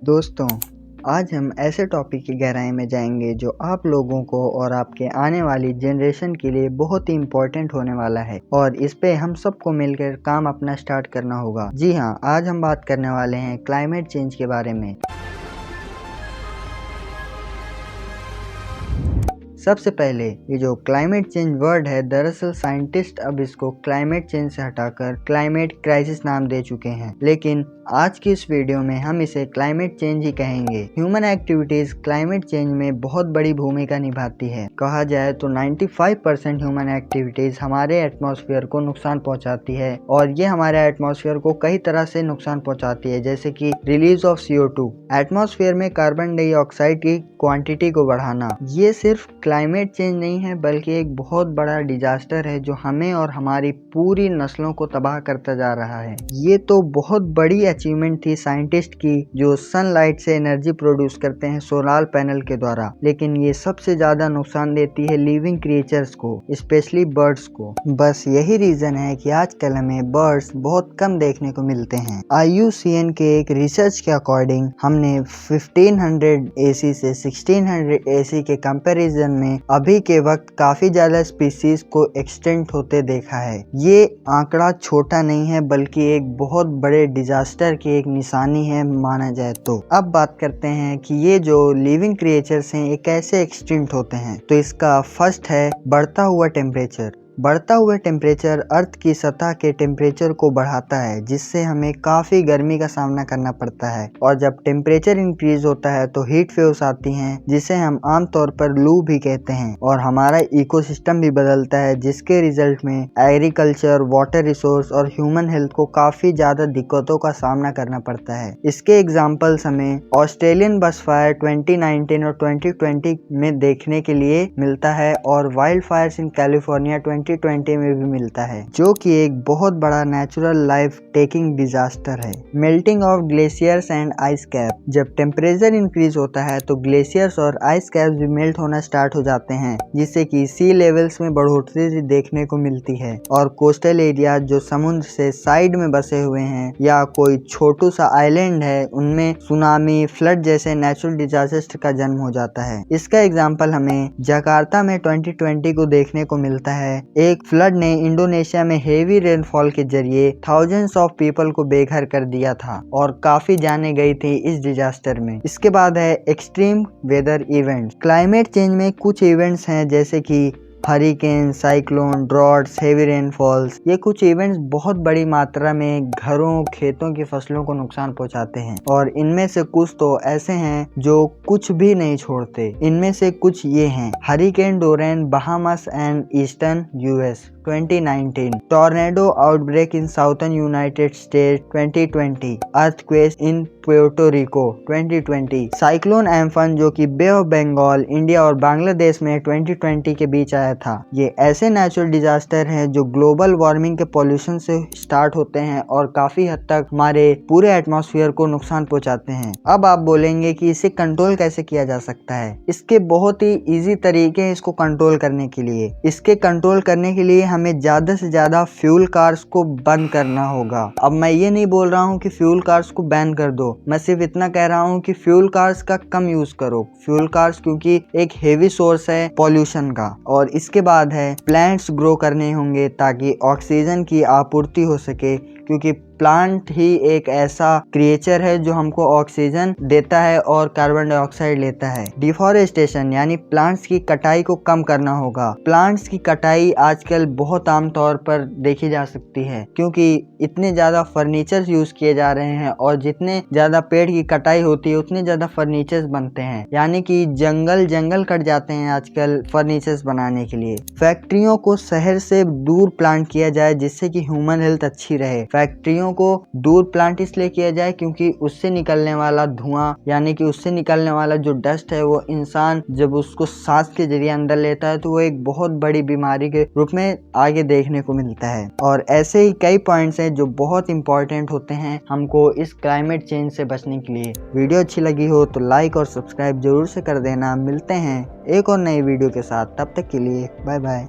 दोस्तों, आज हम ऐसे टॉपिक की गहराई में जाएंगे जो आप लोगों को और आपके आने वाली जनरेशन के लिए बहुत ही इम्पोर्टेंट होने वाला है और इस पे हम सबको मिलकर काम अपना स्टार्ट करना होगा। जी हाँ, आज हम बात करने वाले हैं क्लाइमेट चेंज के बारे में। सबसे पहले ये जो क्लाइमेट चेंज वर्ड है, दरअसल साइंटिस्ट अब इसको क्लाइमेट चेंज से हटाकर क्लाइमेट क्राइसिस नाम दे चुके हैं, लेकिन आज की इस वीडियो में हम इसे क्लाइमेट चेंज ही कहेंगे। ह्यूमन एक्टिविटीज क्लाइमेट चेंज में बहुत बड़ी भूमिका निभाती है। कहा जाए तो 95% ह्यूमन एक्टिविटीज हमारे एटमॉस्फेयर को नुकसान पहुंचाती है और ये हमारे एटमॉस्फेयर को कई तरह से नुकसान पहुंचाती है, जैसे कि रिलीज ऑफ CO2, एटमॉस्फेयर में कार्बन डाइऑक्साइड की क्वांटिटी को बढ़ाना। ये सिर्फ क्लाइमेट चेंज नहीं है बल्कि एक बहुत बड़ा डिजास्टर है जो हमें और हमारी पूरी नस्लों को तबाह करता जा रहा है। ये तो बहुत बड़ी अचीवमेंट थी साइंटिस्ट की जो सनलाइट से एनर्जी प्रोड्यूस करते हैं सोलर पैनल के द्वारा, लेकिन ये सबसे ज्यादा नुकसान देती है लिविंग क्रिएचर्स को, स्पेशली बर्ड्स को। बस यही रीजन है कि आजकल हमें बर्ड्स बहुत कम देखने को मिलते हैं। IUCN के एक रिसर्च के अकॉर्डिंग हमने 1500 AC से 1600 AC के कंपैरिजन में अभी के वक्त काफी ज्यादा स्पीसीज को एक्सटेंट होते देखा है। ये आंकड़ा छोटा नहीं है बल्कि एक बहुत बड़े डिजास्टर की एक निशानी है माना जाए तो। अब बात करते हैं कि ये जो लिविंग क्रिएचर्स हैं ये कैसे एक्सटिंक्ट होते हैं। तो इसका फर्स्ट है बढ़ता हुआ टेम्परेचर। बढ़ता हुआ टेम्परेचर अर्थ की सतह के टेम्परेचर को बढ़ाता है, जिससे हमें काफ़ी गर्मी का सामना करना पड़ता है। और जब टेम्परेचर इंक्रीज होता है तो हीट वेव्स आती हैं, जिसे हम आमतौर पर लू भी कहते हैं, और हमारा इकोसिस्टम भी बदलता है, जिसके रिजल्ट में एग्रीकल्चर, वाटर रिसोर्स और ह्यूमन हेल्थ को काफ़ी ज़्यादा दिक्कतों का सामना करना पड़ता है। इसके एग्जाम्पल्स हमें ऑस्ट्रेलियन बस फायर 2019 और 2020 में देखने के लिए मिलता है और वाइल्ड फायर्स इन कैलिफोर्निया 2020 में भी मिलता है, जो कि एक बहुत बड़ा नेचुरल लाइफ टेकिंग डिजास्टर है। Melting of glaciers and ice cap. जब टेम्परेचर इंक्रीज होता है तो ग्लेशियर्स और आइस कैप्स भी मेल्ट होना स्टार्ट हो जाते हैं, जिससे कि सी लेवल्स में बढ़ोतरी देखने को मिलती है। और कोस्टल एरिया जो समुद्र से साइड में बसे हुए हैं या कोई छोटू सा आइलैंड है, उनमें सुनामी, फ्लड जैसे नेचुरल डिजास्टर का जन्म हो जाता है। इसका एग्जाम्पल हमें जकार्ता में 2020 को देखने को मिलता है। एक फ्लड ने इंडोनेशिया में हेवी रेनफॉल के जरिए थाउजेंड्स ऑफ पीपल को बेघर कर दिया था और काफी जाने गई थी इस डिजास्टर में। इसके बाद है extreme weather events. Climate change में कुछ इवेंट्स हैं जैसे कि hurricane, cyclone, droughts, heavy rainfalls. ये कुछ इवेंट्स बहुत बड़ी मात्रा में घरों, खेतों की फसलों को नुकसान पहुंचाते हैं और इनमें से कुछ तो ऐसे हैं जो कुछ भी नहीं छोड़ते। इनमें से कुछ ये हैं: hurricane Doren, Bahamas and eastern US 2019, tornado outbreak in southern United state 2020, earthquake in Puerto Rico 2020, cyclone Amphan जो कि बे ऑफ बंगाल, इंडिया और बांग्लादेश में 2020 के बीच आया था। ये ऐसे नेचुरल डिजास्टर हैं जो ग्लोबल वार्मिंग के पॉल्यूशन से स्टार्ट होते हैं और काफी हद तक हमारे पूरे एटमॉस्फेयर को नुकसान पहुंचाते हैं। अब आप बोलेंगे कि इसे कंट्रोल कैसे किया जा सकता है। इसके बहुत ही इजी तरीके हैं इसको कंट्रोल करने के लिए। इसके कंट्रोल करने के लिए हमें ज्यादा से ज्यादा फ्यूल कार्स को बंद करना होगा। अब मैं ये नहीं बोल रहा हूँ कि फ्यूल कार्स को बैन कर दो, मैं सिर्फ इतना कह रहा हूँ कि फ्यूल कार्स का कम यूज करो। फ्यूल कार्स क्योंकि एक हेवी सोर्स है पॉल्यूशन का। और इसके बाद है प्लांट्स ग्रो करने होंगे ताकि ऑक्सीजन की आपूर्ति हो सके, क्योंकि प्लांट ही एक ऐसा क्रिएचर है जो हमको ऑक्सीजन देता है और कार्बन डाइऑक्साइड लेता है। डिफॉरेस्टेशन यानी प्लांट्स की कटाई को कम करना होगा। प्लांट्स की कटाई आजकल बहुत आम तौर पर देखी जा सकती है, क्योंकि इतने ज्यादा फर्नीचर्स यूज किए जा रहे हैं और जितने ज्यादा पेड़ की कटाई होती है उतने ज्यादा फर्नीचर्स बनते हैं, यानी कि जंगल कट जाते हैं आजकल फर्नीचर्स बनाने के लिए। फैक्ट्रियों को शहर से दूर प्लांट किया जाए जिससे कि ह्यूमन हेल्थ अच्छी रहे। फैक्ट्रियों को दूर प्लांट इसलिए किया जाए क्योंकि उससे निकलने वाला धुआं, यानी कि उससे निकलने वाला जो डस्ट है, वो इंसान जब उसको सांस के जरिए अंदर लेता है तो वो एक बहुत बड़ी बीमारी के रूप में आगे देखने को मिलता है। और ऐसे ही कई पॉइंट्स हैं जो बहुत इंपॉर्टेंट होते हैं हमको इस क्लाइमेट चेंज से बचने के लिए। वीडियो अच्छी लगी हो तो लाइक और सब्सक्राइब जरूर से कर देना। मिलते हैं एक और नई वीडियो के साथ, तब तक के लिए बाय बाय।